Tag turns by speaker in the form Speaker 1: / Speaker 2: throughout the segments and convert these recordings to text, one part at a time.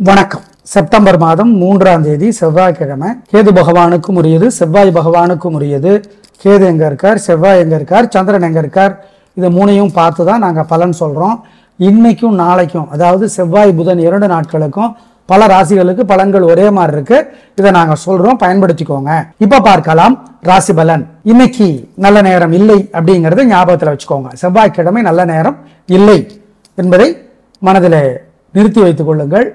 Speaker 1: வணக்கம். செப்டம்பர் மாதம் 3ஆம் தேதி செவ்வாய்க்கிழமை. கேது பகவானுக்கும் உரியது, செவ்வாய் பகவானுக்கும் உரியது. கேது எங்க இருக்கார், செவ்வாய் எங்க இருக்கார், சந்திரன் எங்க இருக்கார், இதை மூணையும் பார்த்து தான் நாங்கள் பலன் சொல்றோம். இன்னைக்கும் நாளைக்கும், அதாவது செவ்வாய் புதன் 2 நாட்களுக்கும் பல ராசிகளுக்கு பலன்கள் ஒரே மாதிரி இருக்கு. இதை நாங்க சொல்றோம், பயன்படுத்திக்கோங்க. இப்ப பார்க்கலாம் ராசி பலன். இன்னைக்கு நல்ல நேரம் இல்லை அப்படிங்கறத ஞாபகத்துல வச்சுக்கோங்க. செவ்வாய்க்கிழமை நல்ல நேரம் இல்லை என்பதை மனதில் நிறுத்தி வைத்துக் கொள்ளுங்கள்.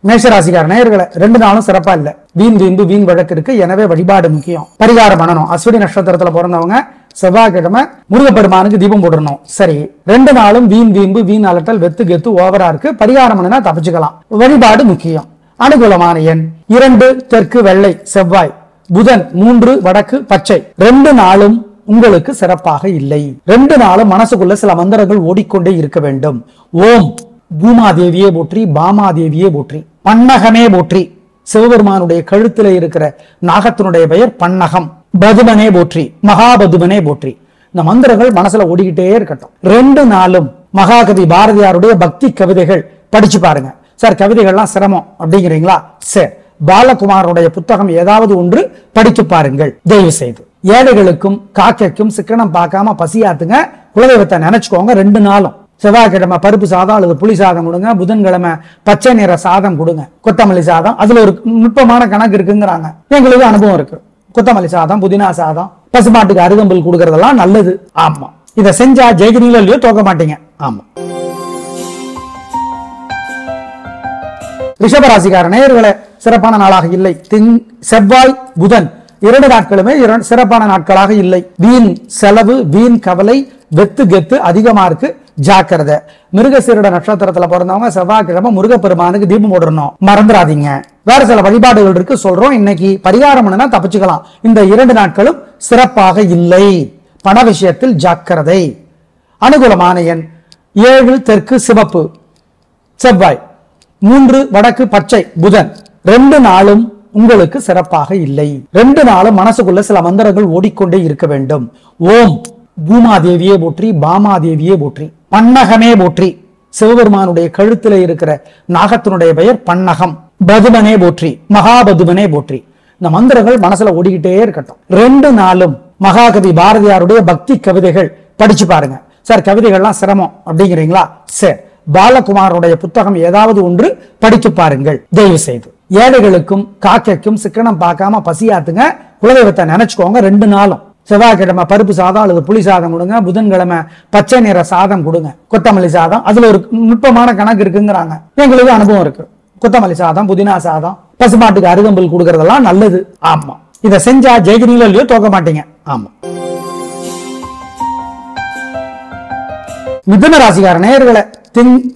Speaker 1: மேஷராசிக்கார நேயர்களே, 2 நாளும் சிறப்பா இல்ல. வீண் வீம்பு வீண் வழக்கு இருக்கு. எனவே வழிபாடு முக்கியம். பரிகாரம் பண்ணணும். அஸ்வினி நட்சத்திரத்துல பிறந்தவங்க செவ்வாய்க்கிழமை முருகப்பெருமானுக்கு தீபம் போடணும். சரி, 2 நாளும் வீண் வீம்பு வீண் அலட்டல் வெத்து கெத்து ஓவரா இருக்கு. பரிகாரம் பண்ணினா தப்பிச்சுக்கலாம். வழிபாடு முக்கியம். அனுகூலமான எண் 2 தெற்கு வெள்ளை செவ்வாய், புதன் 3 வடக்கு பச்சை. 2 நாளும் உங்களுக்கு சிறப்பாக இல்லை. 2 நாளும் மனசுக்குள்ள சில மந்திரங்கள் ஓடிக்கொண்டே இருக்க வேண்டும். ஓம் பூமாதேவியே போற்றி, பாமாதேவியே போற்றி, பன்னகமே போற்றி. சிவபெருமானுடைய கழுத்துல இருக்கிற நாகத்தினுடைய பெயர் பன்னகம். பதுமனே போற்றி, மகாபதுமனே போற்றி. இந்த மந்திரங்கள் மனசுல ஓடிக்கிட்டே இருக்கட்டும். 2 நாளும் மகாகவி பாரதியாருடைய பக்தி கவிதைகள் படிச்சு பாருங்க. சார், கவிதைகள்லாம் சிரமம் அப்படிங்கிறீங்களா? சரி, பாலகுமாருடைய புத்தகம் ஏதாவது ஒன்று படித்து பாருங்கள் தயவு செய்து. ஏழைகளுக்கும் காக்கைக்கும் சிக்கனம் பார்க்காம பசியாத்துங்க. குலதெய்வத்தை நினைச்சுக்கோங்க. 2 நாளும் செவ்வாய்க்கிழமை பருப்பு சாதம் அல்லது புளி சாதம் கொடுங்க. புதன்கிழமை பச்சை நிற சாதம் கொடுங்க, கொத்தமல்லி சாதம். அதுல ஒரு நுட்பமான கணக்கு இருக்குங்கிறாங்க. எங்களுக்கு அனுபவம் இருக்கு. கொத்தமல்லி சாதம், புதினா சாதம், பசுமாட்டுக்கு அருகம்புல் கொடுக்கறதெல்லாம் நல்லது. ஆமா, இதை செஞ்சா ஜெயிக்கிறீங்களோ இல்லையோ தோக்க மாட்டீங்க. ஆமா. ரிஷபராசிக்கார நேயர்களே, சிறப்பான நாளாக இல்லை. செவ்வாய் புதன் 2 நாட்களுமே சிறப்பான நாட்களாக இல்லை. வீண் செலவு, வீண் கவலை, வெத்து கெத்து அதிகமா இருக்கு. ஜாக்கிரதை. மிருகசீரிட நட்சத்திரத்துல பிறந்தவங்க செவ்வாய்க்கிழமை முருகப்பெருமானுக்கு தீபம் போடணும், மறந்துடாதீங்க. வேற சில வழிபாடுகள் இருக்கு, சொல்றோம். இன்னைக்கு பரிகாரம் பண்ணா தப்பிச்சுக்கலாம். இந்த 2 நாட்களும் சிறப்பாக இல்லை. பண விஷயத்தில் ஜாக்கிரதை. அனுகூலமான எண் 7 தெற்கு சிவப்பு செவ்வாய், 3 வடக்கு பச்சை புதன். 2 நாளும் உங்களுக்கு சிறப்பாக இல்லை. 2 நாளும் மனசுக்குள்ள சில மந்திரங்கள் ஓடிக்கொண்டே இருக்க வேண்டும். ஓம் பூமாதேவியே போற்றி, பாமாதேவியே போற்றி, பன்னகமே போற்றி. சிவபெருமானுடைய கழுத்துல இருக்கிற நாகத்தினுடைய பெயர் பன்னகம். பதுமனே போற்றி, மகாபதுமனே போற்றி. இந்த மந்திரங்கள் மனசுல ஓடிக்கிட்டே இருக்கட்டும். 2 நாளும் மகாகவி பாரதியாருடைய பக்தி கவிதைகள் படிச்சு பாருங்க. சார், கவிதைகள்லாம் சிரமம் அப்படிங்கிறீங்களா? சரி, பாலகுமாருடைய புத்தகம் ஏதாவது ஒன்று படித்து பாருங்கள் தயவு செய்து. ஏழைகளுக்கும் காக்கைக்கும் சிக்கனம் பார்க்காம பசியாத்துங்க. குலதெய்வத்தை நினைச்சுக்கோங்க. 2 நாளும் செவ்வாய்க்கிழமை பருப்பு சாதம் அல்லது புளி சாதம் கொடுங்க. புதன்கிழமை பச்சை நிற சாதம் கொடுங்க, கொத்தமல்லி சாதம். அதுல ஒரு நுட்பமான கணக்கு இருக்குங்கிறாங்க. எங்களுக்கு அனுபவம் இருக்கு. கொத்தமல்லி சாதம், புதினா சாதம், பசுமாட்டுக்கு அருகம்புல் கொடுக்கறதெல்லாம் நல்லது. ஆமா, இதை செஞ்சா ஜெயிக்கிறீங்களோ இல்லையோ தோக்க மாட்டீங்க. ஆமா. மிதுன ராசிக்கார நேயர்களே,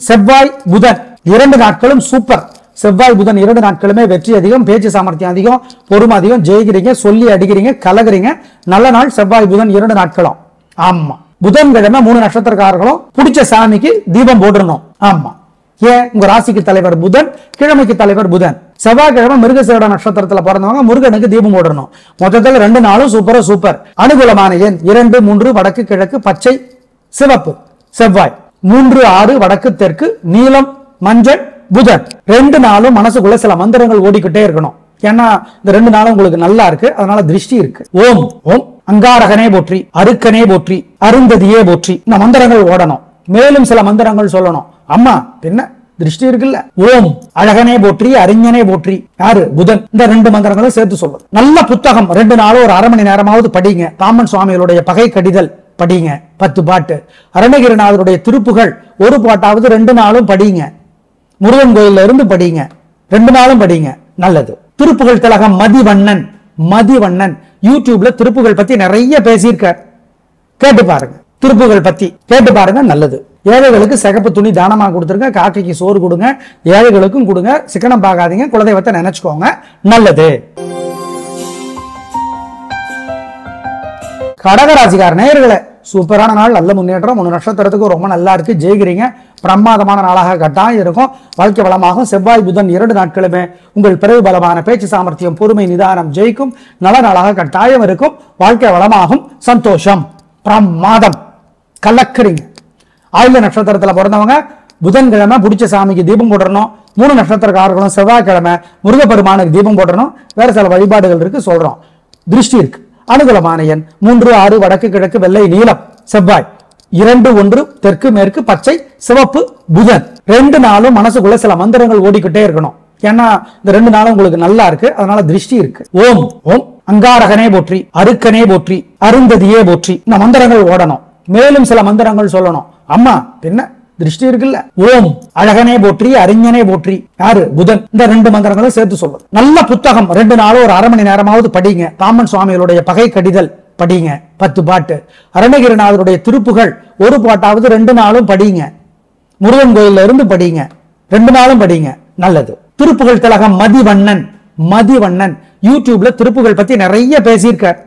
Speaker 1: செவ்வாய் புதன் 2 நாட்களும் சூப்பர். செவ்வாய் புதன் 2 நாட்களுமே வெற்றி அதிகம், பேச்சு சாமர்த்தியம் அதிகம், பொறுமை அதிகம். ஜெயிக்கிறீங்க, சொல்லி அடிக்கிறீங்க, கலகுறீங்க. நல்ல நாள் செவ்வாய் புதன் 2 நாட்களும். ஆமா. புதன்கிழமை 3 நட்சத்திரக்காரர்களும் பிடிச்ச சாமிக்கு தீபம் போடணும். ஆமா. ஏன்? உங்க ராசிக்கு தலைவர் புதன், கிழமைக்கு தலைவர் புதன். செவ்வாய்க்கிழமை மிருகசீரிட நட்சத்திரத்துல பிறந்தவங்க முருகனுக்கு தீபம் போடணும். மொத்தத்தில் 2 நாளும் சூப்பர். அனுகூலமான எண் 2 3 வடக்கு கிழக்கு பச்சை சிவப்பு செவ்வாய், 3 6 வடக்கு தெற்கு நீலம் மஞ்சள் புதன். 2 நாளும் மனசுக்குள்ள சில மந்திரங்கள் ஓடிக்கிட்டே இருக்கணும். ஏன்னா இந்த 2 நாளும் உங்களுக்கு நல்லா இருக்கு, அதனால திருஷ்டி இருக்கு. ஓம் ஓம் அங்காரகனே போற்றி, அருக்கனே போற்றி, அருந்ததியே போற்றி. இந்த மந்திரங்கள் ஓடணும். மேலும் சில மந்திரங்கள் சொல்லணும். அம்மா பின்ன திருஷ்டி இருக்குல்ல. ஓம் அழகனே போற்றி, அறிஞனே போற்றி. யாரு? புதன். இந்த 2 மந்திரங்களும் சேர்த்து சொல்லுது. நல்ல புத்தகம் 2 நாளும் ஒரு 1/2 மணி நேரமாவது படிங்க. பாமன் சுவாமிகளுடைய பகை கடிதல் படிங்க, 10 பாட்டு. அருணகிரிநாதருடைய திருப்புகள் ஒரு பாட்டாவது 2 நாளும் படிங்க. முருகன் கோயில்ல இருந்து படிங்க, 2 நாளும் படிங்க, நல்லது. திருப்புகழ் திலகம் மதிவண்ணன் யூடியூப்ல திருப்புகள் பத்தி நிறைய பேசியிருக்கார். கேட்டு பாருங்க. திருப்புகள் பத்தி கேட்டு பாருங்க, நல்லது. ஏழைகளுக்கு சிகப்பு துணி தானமா கொடுத்துருங்க. காக்கைக்கு சோறு கொடுங்க, ஏழைகளுக்கும் கொடுங்க. சிக்கனம் பார்க்காதீங்க. குலதெய்வத்தை நினைச்சுக்கோங்க, நல்லது. கடகராசிக்கார நேயர்களே, சூப்பரான நாள், நல்ல முன்னேற்றம். 3 நட்சத்திரத்துக்கு ரொம்ப நல்லா இருக்கு. ஜெயிக்கிறீங்க. பிரமாதமான நாளாக கட்டாயம் இருக்கும். வாழ்க்கை வளமாகும். செவ்வாய் புதன் 2 நாட்களுமே உங்கள் பிறகு பலமான பேச்சு சாமர்த்தியம், பொறுமை, நிதானம் ஜெயிக்கும். நல்ல நாளாக கட்டாயம் இருக்கும். வாழ்க்கை வளமாகும். சந்தோஷம். பிரமாதம். கலக்குறீங்க. ஆயுத நட்சத்திரத்துல பிறந்தவங்க புதன்கிழமை பிடிச்ச சாமிக்கு தீபம் போடணும். 3 நட்சத்திரக்காரர்களும் செவ்வாய்க்கிழமை முருகப்பெருமானுக்கு தீபம் போடணும். வேற சில வழிபாடுகள் இருக்கு சொல்றோம். திருஷ்டி இருக்கு. அனுகூலமான எண் 3, 6 வடக்கு கிழக்கு வெள்ளை நீலம் செவ்வாய். 2, 1 தெற்கு மேற்கு பச்சை சிவப்பு புதன். 2 நாளும் மனசுக்குள்ள சில மந்திரங்கள் ஓடிக்கிட்டே இருக்கணும். ஏன்னா இந்த 2 நாளும் உங்களுக்கு நல்லா இருக்கு, அதனால திருஷ்டி இருக்கு. ஓம் ஓம் அங்காரகனே போற்றி, அருக்கனே போற்றி, அருந்ததியே போற்றி. இந்த மந்திரங்கள் ஓடணும். மேலும் சில மந்திரங்கள் சொல்லணும். அம்மா பின்ன திருஷ்டி இருக்குல்ல. ஓம் அழகனே போற்றி, அறிஞனே போற்றி. யாரு? புதன். இந்த 2 மந்திரங்களும் சேர்த்து சொல்லுது. நல்ல புத்தகம் 2 நாளும் ஒரு அரை மணி நேரமாவது படிங்க. பாம்பன் சுவாமிகளுடைய பகை கடிதல் படிங்க, 10 பாட்டு. அருணகிரிநாதருடைய திருப்புகள் ஒரு பாட்டாவது 2 நாளும் படிங்க. முருகன் கோயில்ல இருந்து படிங்க, 2 நாளும் படிங்க, நல்லது. திருப்புகள் திலகம் மதிவண்ணன் யூடியூப்ல திருப்புகள் பத்தி நிறைய பேசியிருக்கார்,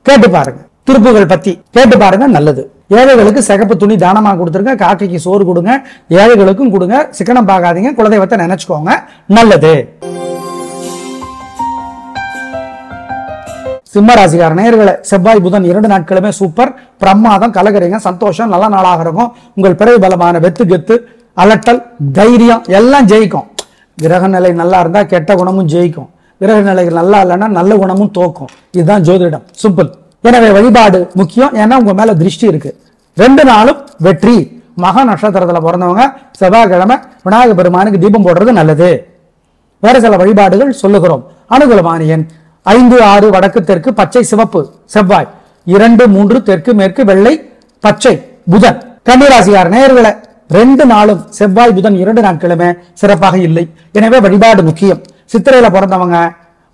Speaker 1: கேட்டு பாருங்க. திருப்புகள் பத்தி கேட்டு பாருங்க, நல்லது. ஏழைகளுக்கு சிகப்பு துணி தானமா கொடுத்துருங்க, காக்கைக்கு சோறு கொடுங்க, ஏழைகளுக்கும் கொடுங்க. சிக்கனம் பார்க்காதீங்க, குலதெய்வத்தை நினைச்சுக்கோங்க, நல்லது. சிம்மராசிக்கார நேயர்களே, செவ்வாய் புதன் 2 நாட்களுமே சூப்பர், பிரமாதம், கலகரிங்க, சந்தோஷம், நல்ல நாளாக இருக்கும். உங்கள் பிறகு பலமான வெத்து கெத்து அலட்டல் தைரியம் எல்லாம் ஜெயிக்கும். கிரக நிலை நல்லா இருந்தா கெட்ட குணமும் ஜெயிக்கும், கிரக நிலைகள் நல்லா இல்லைன்னா நல்ல குணமும் தோக்கும். இதுதான் ஜோதிடம், சிம்பிள். எனவே வழிபாடு முக்கியம், ஏன்னா உங்க மேல திருஷ்டி இருக்கு. 2 நாளும் வெற்றி. மக நட்சத்திரத்துல பிறந்தவங்க செவ்வாய்க்கிழமை விநாயக பெருமானுக்கு தீபம் போடுறது நல்லது. வேற சில வழிபாடுகள் சொல்லுகிறோம். அனுகூலமான எண் 5, 6 வடக்கு தெற்கு பச்சை சிவப்பு செவ்வாய். 2, 3 தெற்கு மேற்கு வெள்ளை பச்சை புதன். கன்னிராசியார் நேயர்களே, 2 நாளும் செவ்வாய் புதன் 2 நாட்களுமே சிறப்பாக இல்லை. எனவே வழிபாடு முக்கியம். சித்திரையில பிறந்தவங்க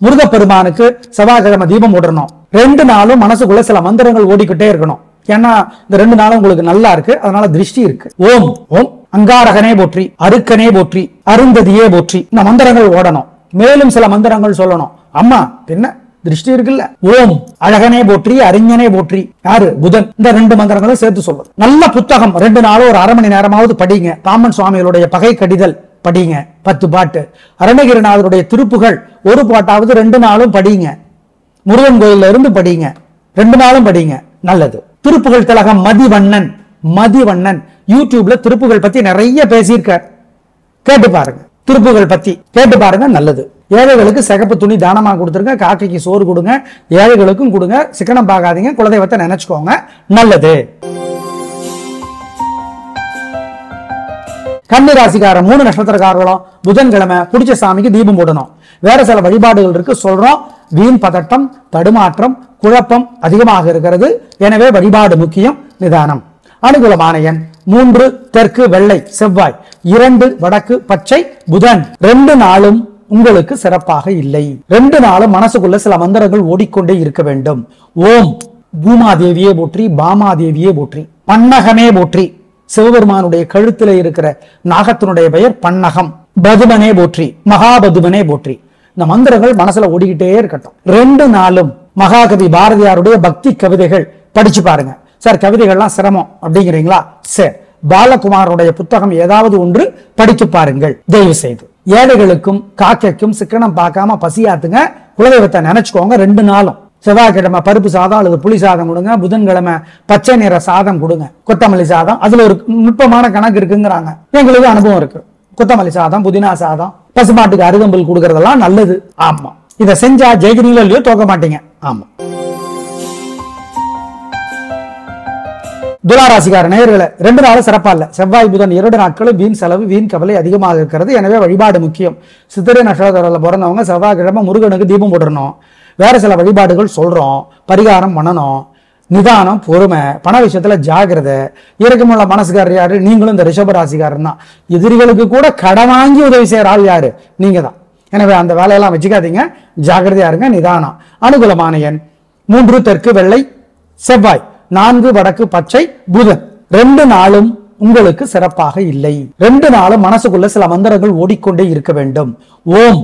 Speaker 1: முருகப்பெருமானுக்கு செவ்வாய்க்கிழமை தீபம் போடணும். 2 நாளும் மனசுக்குள்ள சில மந்திரங்கள் ஓடிக்கிட்டே இருக்கணும். ஏன்னா இந்த 2 நாளும் உங்களுக்கு நல்லா இருக்கு, அதனால திருஷ்டி இருக்கு. ஓம் ஓம் அங்காரகனே போற்றி, அருக்கனே போற்றி, அருந்ததியே போற்றி. இந்த மந்திரங்கள் ஓடணும். மேலும் சில மந்திரங்கள் சொல்லணும். அம்மா பின்ன திருஷ்டி இருக்குல்ல. ஓம் அழகனே போற்றி, அறிஞனே போற்றி. யாரு? புதன். இந்த 2 மந்திரங்களும் சேர்த்து சொல்லுது. நல்ல புத்தகம் 2 நாளும் ஒரு அரை மணி நேரமாவது படிங்க. பாம்பன் சுவாமிகளுடைய பகை கடிதல் படிங்க, 10 பாட்டு. அருணகிரிநாதருடைய திருப்புகள் ஒரு பாட்டாவது 2 நாளும் படிங்க. முருகன் கோயில்ல இருந்து படிங்க, 2 நாளும் படிங்க, நல்லது. திருப்புகள் திலகம் மதிவண்ணன் யூடியூப்ல திருப்புகள் பத்தி நிறைய பேசியிருக்கார், கேட்டு பாருங்க. திருப்புகள் பத்தி கேட்டு பாருங்க, நல்லது. ஏழைகளுக்கு சிகப்பு துணி தானமா கொடுத்துருங்க, காக்கைக்கு சோறு கொடுங்க, ஏழைகளுக்கும் கொடுங்க. சிக்கனம் பார்க்காதீங்க, குலதெய்வத்தை நினைச்சுக்கோங்க, நல்லது. கன்னிராசிக்கார 3 நட்சத்திரக்காரர்களும் புதன்கிழமை பிடிச்ச சாமிக்கு தீபம் போடணும். வேற சில வழிபாடுகள் இருக்கு சொல்றோம். வீண் பதட்டம், தடுமாற்றம், குழப்பம் அதிகமாக இருக்கிறது. எனவே வழிபாடு முக்கியம், நிதானம். அனுகூலமான எண் 3 தெற்கு வெள்ளை செவ்வாய். 2 வடக்கு பச்சை புதன். 2 நாளும் உங்களுக்கு சிறப்பாக இல்லை. 2 நாளும் மனசுக்குள்ள சில மந்திரங்கள் ஓடிக்கொண்டே இருக்க வேண்டும். ஓம் பூமாதேவியே போற்றி, பாமாதேவியே போற்றி, பன்னகமே போற்றி. சிவபெருமானுடைய கழுத்துல இருக்கிற நாகத்தினுடைய பெயர் பன்னகம். பதுமனே போற்றி, மகாபதுமனே போற்றி. இந்த மந்திரங்கள் மனசுல ஓடிக்கிட்டே இருக்கட்டும். 2 நாளும் மகாகவி பாரதியாருடைய பக்தி கவிதைகள் படிச்சு பாருங்க. சார் கவிதைகள்லாம் சிரமம் அப்படிங்கிறீங்களா? சரி, பாலகுமாரனுடைய புத்தகம் ஏதாவது ஒன்று படித்து பாருங்கள் தயவு செய்து. ஏழைகளுக்கும் காக்கைக்கும் சிக்கனம் பார்க்காம பசியாத்துங்க, குலதெய்வத்தை நினைச்சுக்கோங்க. 2 நாளும் செவ்வாய்க்கிழமை பருப்பு சாதம் அல்லது புளி சாதம் கொடுங்க, புதன்கிழமை பச்சை நிற சாதம் கொடுங்க, கொத்தமல்லி சாதம். அதுல ஒரு நுட்பமான கணக்கு இருக்குங்கிறாங்க, எங்களுக்கு அனுபவம் இருக்கு. கொத்தமல்லி சாதம், புதினா சாதம், பசுமாட்டுக்கு அருகம்புல் கொடுக்கறதெல்லாம் நல்லது. ஆமா, இதை செஞ்சா ஜெயிக்கிறீங்களோ இல்லையோ தோக்க மாட்டீங்க. ஆமா. துளாராசிக்கார நேயர்களே, 2 நாளும் சிறப்பா இல்ல. செவ்வாய் புதன் 2 நாட்களும் வீண் செலவு, வீண் கவலை அதிகமாக இருக்கிறது. எனவே வழிபாடு முக்கியம். சித்திரை நட்சத்திரத்தில் பிறந்தவங்க செவ்வாய்க்கிழமை முருகனுக்கு தீபம் போடணும். வேற சில வழிபாடுகள் சொல்றோம், பரிகாரம் பண்ணணும். நிதானம், பொறுமை, பண விஷயத்துல ஜாகிரதை. இறக்கமுள்ள மனசுக்காரர் யாரு? நீங்களும் இந்த ரிஷபராசிக்காரன் தான். எதிரிகளுக்கு கூட கடன் வாங்கி உதவி செய்யற ஆள் யாரு? நீங்க தான். எனவே அந்த வேலையெல்லாம் வச்சுக்காதீங்க, ஜாகிரதையா இருங்க, நிதானம். அனுகூலமான எண் 3 தெற்கு வெள்ளை செவ்வாய். 4 வடக்கு பச்சை புதன். 2 நாளும் உங்களுக்கு சிறப்பாக இல்லை. 2 நாளும் மனசுக்குள்ள சில மந்திரங்கள் ஓடிக்கொண்டே இருக்க வேண்டும். ஓம்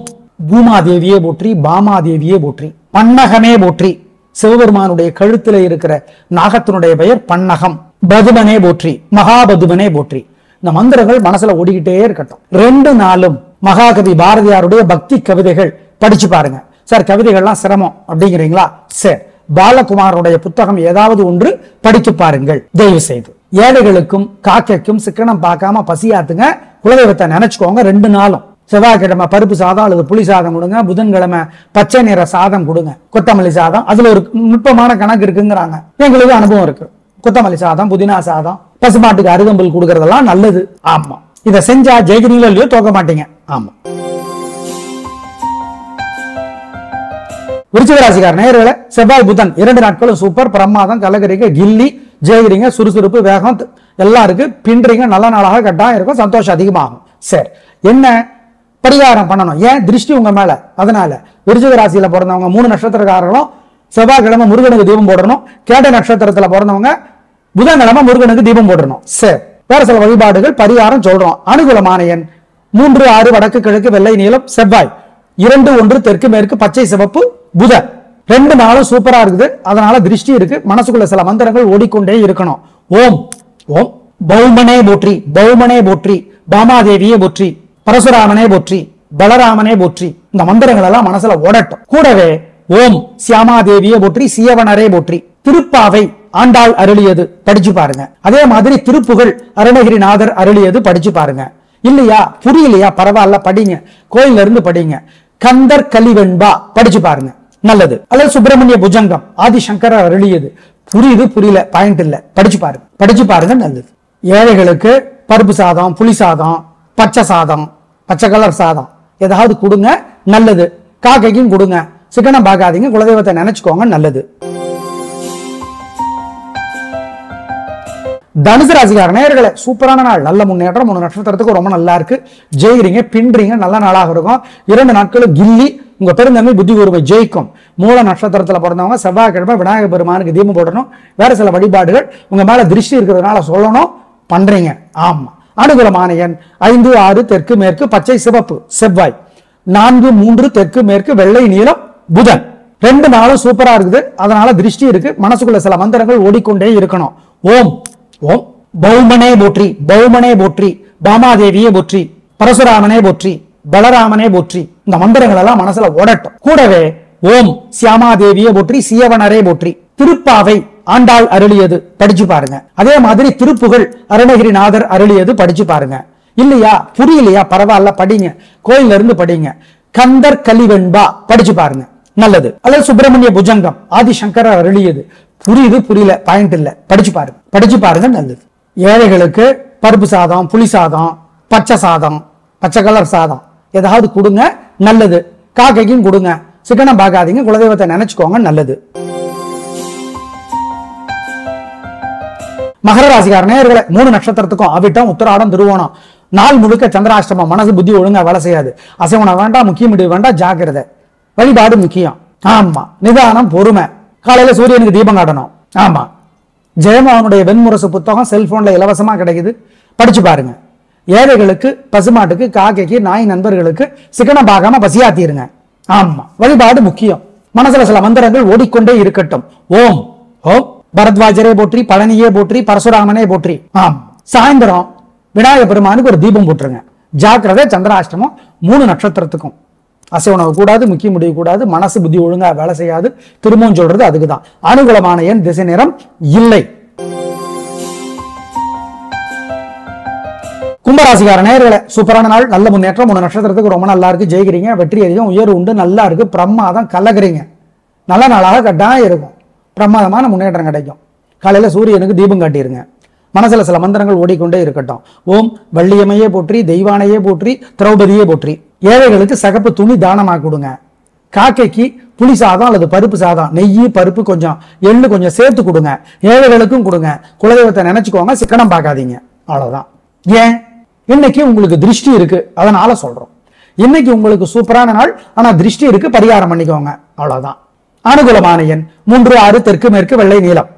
Speaker 1: பூமாதேவியே போற்றி, பாமாதேவியே போற்றி, பன்னகமே போற்றி. சிவபெருமானுடைய கழுத்துல இருக்கிற நாகத்தினுடைய பெயர் பன்னகம். பதுமனே போற்றி, மகாபதுமனே போற்றி. இந்த மந்திரங்கள் மனசுல ஓடிக்கிட்டே இருக்கட்டும். 2 நாளும் மகாகவி பாரதியாருடைய பக்தி கவிதைகள் படிச்சு பாருங்க. சார் கவிதைகள்லாம் சிரமம் அப்படிங்கிறீங்களா? சரி, பாலகுமாரனுடைய புத்தகம் ஏதாவது ஒன்று படித்து பாருங்கள் தயவு செய்து. ஏழைகளுக்கும் காக்கைக்கும் சிக்கனம் பார்க்காம பசியாத்துங்க. குலதெய்வத்தை நினைச்சுக்கோங்க. 2 நாளும் செவ்வாய்க்கிழமை பருப்பு சாதம் அல்லது புளி சாதம் கொடுங்க. புதன்கிழமை பச்சை நிற சாதம் கொடுங்க. கொத்தமல்லி சாதம், அதுல ஒரு நுட்பமான கணக்கு இருக்குங்கிறாங்க. எங்களுக்கு அனுபவம் இருக்கு. கொத்தமல்லி சாதம், புதினா சாதம், பசுமாட்டுக்கு அருகம்புல் கொடுக்கறதெல்லாம் நல்லது. ஆமா, இதை செஞ்சா ஜெயிக்கிறீங்களோ இல்லையோ தோக்க மாட்டீங்க. ஆமா. விருச்சிக ராசிக்கார நேயர்களே, செவ்வாய் புதன் 2 நாட்களும் சூப்பர். பிரமாதம், கலகரிங்க, கில்லி, ஜெயிக்கிறீங்க, சுறுசுறுப்பு, வேகம் எல்லாம் இருக்கு. பின்றீங்க, நல்ல நாளாக கட்டாயம் இருக்கும். சந்தோஷம் அதிகமாகும். சரி, என்ன பரிகாரம் பண்ணணும்? ஏன் திருஷ்டி உங்க மேல. அதனால விருச்சிக ராசியில பிறந்தவங்க 3 நட்சத்திரக்காரர்களும் செவ்வாய்க்கிழமை முருகனுக்கு தீபம் போடணும். கேட்ட நட்சத்திரத்துல பிறந்தவங்க புதன்கிழமை முருகனுக்கு தீபம் போடணும். சரி, வேற சில வழிபாடுகள் பரிகாரம் சொல்றோம். அனுகூலமான எண் 3, 6, வடக்கு கிழக்கு, வெள்ளை நீலம், செவ்வாய் 2, 1, தெற்கு மேற்கு, பச்சை சிவப்பு, புதன் 2 நாளும் சூப்பரா இருக்குது. அதனால திருஷ்டி இருக்கு. மனசுக்குள்ள சில மந்திரங்கள் ஓடிக்கொண்டே இருக்கணும். ஓம் ஓம் பௌமனே போற்றி, பௌமனே போற்றி, பாமாதேவியே போற்றி, பரசுராமனே போற்றி, பலராமனே போற்றி. இந்த மந்திரங்கள் எல்லாம் மனசுல ஓடட்டும். கூடவே ஓம் சியாமாதேவியே போற்றி, சியவனரே போற்றி, திருப்பாவை ஆண்டாள் அருளியது படிச்சு பாருங்க. அதே மாதிரி திருப்புகழ் அருணகிரிநாதர் அருளியது படிச்சு பாருங்க. இல்லையா, புரியலையா, பரவாயில்ல, படிங்க. கோயில்ல இருந்து படிங்க. கந்தர் கலிவெண்பா படிச்சு பாருங்க, நல்லது. அல்லது சுப்பிரமணிய புஜங்கம் ஆதிசங்கர் அருளியது. புரியுது புரியல பாயிண்ட் இல்ல, படிச்சு பாருங்க. படிச்சு பாருங்க, நல்லது. ஏழைகளுக்கு பருப்பு சாதம், புளி சாதம், பச்சை சாதம், பச்சை கலர் சாதம் ஏதாவது கொடுங்க, நல்லது. காக்கைக்கும் கொடுங்க. சிக்கனம் பார்க்காதீங்க. குலதெய்வத்தை நினைச்சுக்கோங்க, நல்லது. தனுசு ராசிக்கார நேயர்களே, சூப்பரான நாள், நல்ல முன்னேற்றம். 3 நட்சத்திரத்துக்கு ரொம்ப நல்லா இருக்கு. ஜெயிக்கிறீங்க, பின்றீங்க, நல்ல நாளாக இருக்கும். 2 நாட்களும் கில்லி, உங்க பெருந்தன்மை புத்தி கூர்மை ஜெயிக்கும். மூல நட்சத்திரத்துல பிறந்தவங்க செவ்வாய்க்கிழமை விநாயகர் பெருமானுக்கு தீபம் போடணும். வேற சில வழிபாடுகள் உங்க மேல திருஷ்டி இருக்கிறதுனால சொல்லணும், பண்றீங்க. ஆமா. அனுகூலமான எண் 5, 6, தெற்கு மேற்கு, பச்சை சிவப்பு, செவ்வாய் 4, 3, தெற்கு மேற்கு, வெள்ளை நீலம், புதன் 2 நாளும் சூப்பரா இருக்குது. அதனால திருஷ்டி இருக்கு. மனசுக்குள்ள சில மந்திரங்கள் ஓடிக்கொண்டே இருக்கணும். ஓம் ஓம் பௌமனே போற்றி, பௌமனே போற்றி, பாமாதேவியே போற்றி, பரசுராமனே போற்றி, பலராமனே போற்றி. இந்த மந்திரங்கள் எல்லாம் மனசுல ஓடட்டும். கூடவே ஓம் சியாமாதேவியே போற்றி, சியவனரே போற்றி, திருப்பாவை ஆண்டாள் அருளியது படிச்சு பாருங்க. அதே மாதிரி திருப்புகழ் அருணகிரிநாதர் அருளியது படிச்சு பாருங்க. இல்லையா, புரியலையா, பரவாயில்ல, படிங்க. கோயில்ல இருந்து படிங்க. கந்தர் கலிவெண்பா படிச்சு பாருங்க, நல்லது. அல்லது சுப்பிரமணிய புஜங்கம் ஆதிசங்கர் அருளியது. புரியுது புரியல பாயிண்ட் இல்ல, படிச்சு பாருங்க. படிச்சு பாருங்க, நல்லது. ஏழைகளுக்கு பருப்பு சாதம், புளி சாதம், பச்சை சாதம், பச்சை கலர் சாதம் ஏதாவது கொடுங்க, நல்லது. காக்கைக்கும் கொடுங்க. சிக்கனம் பார்க்காதீங்க. குலதெய்வத்தை நினைச்சுக்கோங்க, நல்லது. மகர ராசிக்கார நேயர்களே, 3 நட்சத்திரத்துக்கும் அவிட்டம், உத்திராடம், திருவோணம் நாள் முழுக்க சந்திராஷ்டமம். மனசு புத்தி ஒழுங்கா வேலை செய்யாது. அசைவனம் வேண்டாம், முக்கிய முடிவு வேண்டாம், ஜாக்கிரதை. வழிபாடு முக்கியம். ஆமா, நிதானம், பொறுமை. காலையில சூரியனுக்கு தீபம் காட்டணும். ஆமா, ஜெயமோகனுடைய வெண்முரசு புத்தகம் செல்போன்ல இலவசமா கிடைக்குது, படிச்சு பாருங்க. ஏழைகளுக்கு, பசுமாட்டுக்கு, காக்கைக்கு, நாய் நண்பர்களுக்கு சிக்கனம் பார்க்காம பசியாத்திருங்க. ஆமா, வழிபாடு முக்கியம். மனசுல சில மந்திரங்கள் ஓடிக்கொண்டே இருக்கட்டும். ஓம் ஓம் பரத்வாஜரே போற்றி, பழனியே போற்றி, பரசுராமனே போற்றி. ஆம், சாயந்தரம் விநாயகர் பெருமானுக்கு ஒரு தீபம் போட்டுருங்க. ஜாக்கிரதை, சந்திராஷ்டமம். 3 நட்சத்திரத்துக்கும் அசைவனவு கூடாது, முக்கிய முடிவு கூடாது, மனசு புத்தி ஒழுங்கா வேலை செய்யாது. திரும்பவும் சொல்றது அதுக்குதான். அனுகூலமான எண் திசை நிறம் இல்லை. கும்பராசிக்கார நேயர்களே, சூப்பரான நாள், நல்ல முன்னேற்றம். 3 நட்சத்திரத்துக்கு ரொம்ப நல்லா இருக்கு. ஜெயிக்கிறீங்க, வெற்றி அதிகம், உயர்வு உண்டு, நல்லா இருக்கு. பிரமாதம், கலகுறீங்க. நல்ல நாளாக கட்டாயம் இருக்கும். பிரமாதமான முன்னேற்றம் கிடைக்கும். காலையில சூரியனுக்கு தீபம் காட்டிருங்க. மனசுல சில மந்திரங்கள் ஓடிக்கொண்டே இருக்கட்டும். ஓம் வள்ளியம்மையே போற்றி, தெய்வானையே போற்றி, திரௌபதியே போற்றி. ஏழைகளுக்கு சகப்பு துணி தானமா கொடுங்க. காக்கைக்கு புளி சாதம் அல்லது பருப்பு சாதம், நெய், பருப்பு கொஞ்சம், எள்ளு கொஞ்சம் சேர்த்து கொடுங்க. ஏழைகளுக்கும் கொடுங்க. குலதெய்வத்தை நினைச்சுக்கோங்க, சிக்கனம் பார்க்காதீங்க. அவ்வளவுதான். ஏன், இன்னைக்கு உங்களுக்கு திருஷ்டி இருக்கு, அதனால சொல்றோம். இன்னைக்கு உங்களுக்கு சூப்பரான நாள், ஆனா திருஷ்டி இருக்கு, பரிகாரம் பண்ணிக்கோங்க. அவ்வளவுதான். அனுகூலமான எண் 3, 6, தெற்கு மேற்கு, வெள்ளை நீலம்.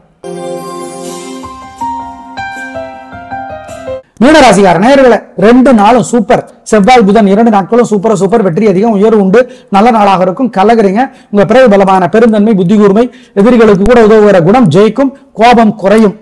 Speaker 1: மீனராசிக்கார நேயர்களே, 2 நாளும் சூப்பர். செவ்வாய் புதன் 2 நாட்களும் சூப்பர் சூப்பர். வெற்றி அதிகம், உயர்வு உண்டு, நல்ல நாளாக இருக்கும். கலகுறீங்க. உங்க பிறகு பலமான பெருந்தன்மை, புத்தி கூர்மை, எதிரிகளுக்கு கூட உதவுகிற குணம் ஜெயிக்கும். கோபம் குறையும்.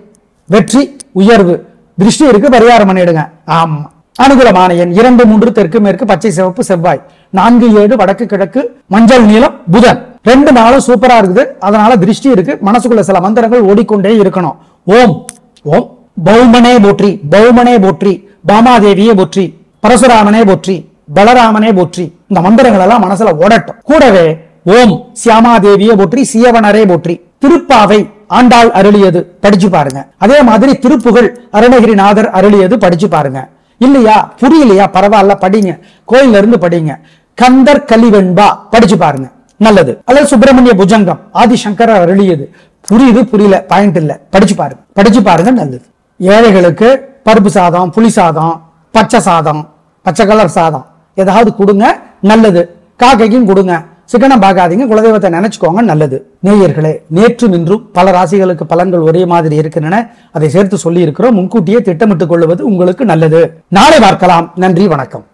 Speaker 1: வெற்றி, உயர்வு. திருஷ்டி இருக்கு, பரிகாரம் பண்ணிடுங்க. ஆமா. அனுகூலமான எண் 2, 3, தெற்கு மேற்கு, பச்சை சிவப்பு, செவ்வாய் 4, 7, வடக்கு கிழக்கு, மஞ்சள் நீலம், புதன் 2 நாளும் சூப்பரா இருக்குது. அதனால திருஷ்டி இருக்கு. மனசுக்குள்ள சில மந்திரங்கள் ஓடிக்கொண்டே இருக்கணும். ஓம் ஓம் பௌமனே போற்றி, பௌமனே போற்றி, பாமாதேவியே போற்றி, பரசுராமனே போற்றி, பலராமனே போற்றி. இந்த மந்திரங்கள் எல்லாம் மனசுல ஓடட்டும். கூடவே ஓம் சியாமாதேவியே போற்றி, சியவனரே போற்றி. திருப்பாவை ஆண்டாள் அருளியது படிச்சு பாருங்க. அதே மாதிரி திருப்புகழ் அருணகிரிநாதர் அருளியது படிச்சு பாருங்க. இல்லையா, புரியலையா, பரவாயில்ல, படிங்க, கோயில்ல இருந்து படிங்க. கந்தர் கலிவெண்பா படிச்சு பாருங்க, நல்லது. அல்லது சுப்பிரமணிய புஜங்கம் ஆதிசங்கரர் அருளியது, புரியுது புரியல பாயிண்ட் இல்ல, படிச்சு பாருங்க, நல்லது. ஏழைகளுக்கு பருப்பு சாதம், புளி சாதம், பச்சை சாதம், பச்சை கலர் சாதம் ஏதாவது கொடுங்க, நல்லது. காக்கைக்கும் கொடுங்க, சிக்கனம் பார்க்காதீங்க, குலதெய்வத்தை நினைச்சுக்கோங்க, நல்லது. நேயர்களே, நேற்றும் இன்றும் பல ராசிகளுக்கு பலன்கள் ஒரே மாதிரி இருக்கின்றன. அதை சேர்த்து சொல்லி இருக்கிறோம். முன்கூட்டியே திட்டமிட்டுக் கொள்வது உங்களுக்கு நல்லது. நாளை பார்க்கலாம். நன்றி, வணக்கம்.